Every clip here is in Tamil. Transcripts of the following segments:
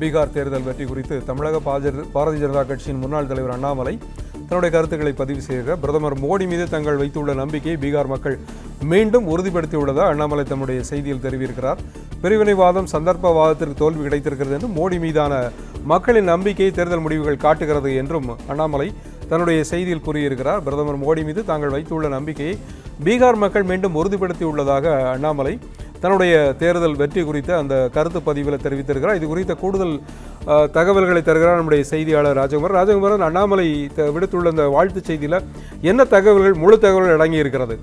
பீகார் தேர்தல் வெற்றி குறித்து தமிழக பாரதிய ஜனதா கட்சியின் முன்னாள் தலைவர் அண்ணாமலை தன்னுடைய கருத்துக்களை பதிவு செய்கிறார். பிரதமர் மோடி மீது தங்கள் வைத்துள்ள நம்பிக்கையை பீகார் மக்கள் மீண்டும் உறுதிப்படுத்தியுள்ளதாக அண்ணாமலை தன்னுடைய செய்தியில் தெரிவித்திருக்கிறார். பிரிவினைவாதம் சந்தர்ப்பவாதத்திற்கு தோல்வி கிடைத்திருக்கிறது என்றும் மோடி மீதான மக்களின் நம்பிக்கையை தேர்தல் முடிவுகள் காட்டுகிறது என்றும் அண்ணாமலை தன்னுடைய செய்தியில் கூறியிருக்கிறார். பிரதமர் மோடி மீது தாங்கள் வைத்துள்ள நம்பிக்கையை பீகார் மக்கள் மீண்டும் உறுதிப்படுத்தியுள்ளதாக அண்ணாமலை தன்னுடைய தேர்தல் வெற்றி குறித்த அந்த கருத்து பதிவில் தெரிவித்திருக்கிறார். இது குறித்த கூடுதல் தகவல்களை தருகிறார் நம்முடைய செய்தியாளர் ராஜகுமாரன். அண்ணாமலை விடுத்துள்ள இந்த வாழ்த்து செய்தியில் என்ன தகவல்கள், முழு தகவல்கள் அடங்கி இருக்கிறது?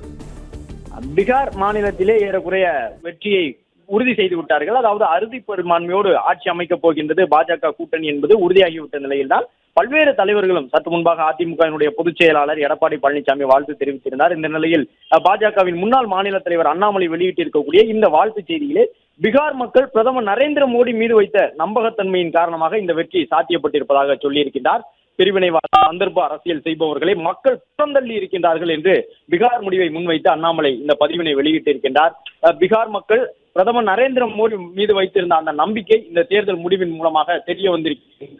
பீகார் மாநிலத்திலே ஏறக்குறைய வெற்றியை உறுதி செய்து விட்டார்கள். அதாவது அறுதி பெரும்பான்மையோடு ஆட்சி அமைக்கப் போகின்றது பாஜக கூட்டணி என்பது உறுதியாகிவிட்ட நிலையில்தான் பல்வேறு தலைவர்களும் சற்று முன்பாக அதிமுகவினுடைய பொதுச் செயலாளர் எடப்பாடி பழனிசாமி வாழ்த்து தெரிவித்திருந்தார். இந்த நிலையில் பாஜகவின் முன்னாள் மாநில தலைவர் அண்ணாமலை வெளியிட்டிருக்கக்கூடிய இந்த வாழ்த்து செய்தியிலே பீகார் மக்கள் பிரதமர் நரேந்திர மோடி மீது வைத்த நம்பகத்தன்மையின் காரணமாக இந்த வெற்றி சாத்தியப்பட்டிருப்பதாக சொல்லியிருக்கிறார். பிரிவினைவாத சந்தர்ப்ப அரசியல் செய்பவர்களை மக்கள் புறந்தள்ளி இருக்கின்றார்கள் என்று பீகார் முடிவை முன்வைத்து அண்ணாமலை இந்த பதிவினை வெளியிட்டிருக்கின்றார். பீகார் மக்கள் பிரதமர் நரேந்திர மோடி மீது வைத்திருந்த அந்த நம்பிக்கை இந்த தேர்தல் முடிவின் மூலமாக தெரிய வந்திருக்கிறது.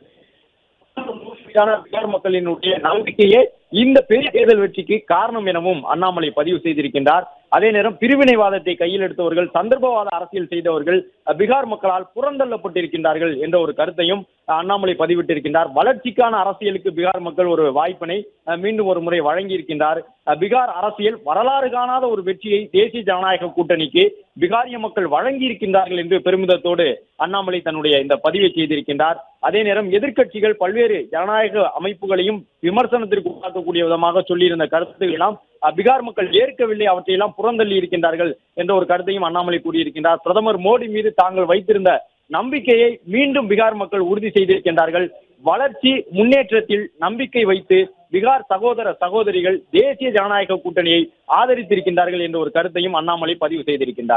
பீகார் மக்களினுடைய நம்பிக்கையே இந்த பெரிய தேர்தல் வெற்றிக்கு காரணம் எனவும் அண்ணாமலை பதிவு செய்திருக்கின்றார். அதே நேரம் பிரிவினைவாதத்தை கையில் எடுத்தவர்கள், சந்தர்ப்பவாத அரசியல் செய்தவர்கள் பீகார் மக்களால் புறந்தள்ளப்பட்டிருக்கின்றார்கள் என்ற ஒரு கருத்தையும் அண்ணாமலை பதிவிட்டிருக்கின்றார். வளர்ச்சிக்கான அரசியலுக்கு பீகார் மக்கள் ஒரு வாய்ப்பினை மீண்டும் ஒரு முறை வழங்கியிருக்கின்றார். பீகார் அரசியல் வரலாறு காணாத ஒரு வெற்றியை தேசிய ஜனநாயக கூட்டணிக்கு பீகாரிய மக்கள் வழங்கி இருக்கின்றார்கள் என்று பெருமிதத்தோடு அண்ணாமலை தன்னுடைய இந்த பதிவை செய்திருக்கின்றார். அதே நேரம் எதிர்க்கட்சிகள் பல்வேறு ஜனநாயக அமைப்புகளையும் விமர்சனத்திற்கு உண்டாக்கக்கூடிய விதமாக சொல்லியிருந்த கருத்துக்கள் எல்லாம் பீகார் மக்கள் ஏற்கவில்லை, அவற்றையெல்லாம் புறந்தள்ளி இருக்கின்றார்கள் என்ற ஒரு கருத்தையும் அண்ணாமலை கூறியிருக்கின்றார். பிரதமர் மோடி மீது தாங்கள் வைத்திருந்த நம்பிக்கையை மீண்டும் பீகார் மக்கள் உறுதி செய்திருக்கின்றார்கள். வளர்ச்சி முன்னேற்றத்தில் நம்பிக்கை வைத்து பீகார் சகோதர சகோதரிகள் தேசிய ஜனநாயக கூட்டணியை ஆதரித்திருக்கின்றார்கள் என்ற ஒரு கருத்தையும் அண்ணாமலை பதிவு செய்திருக்கின்றார்.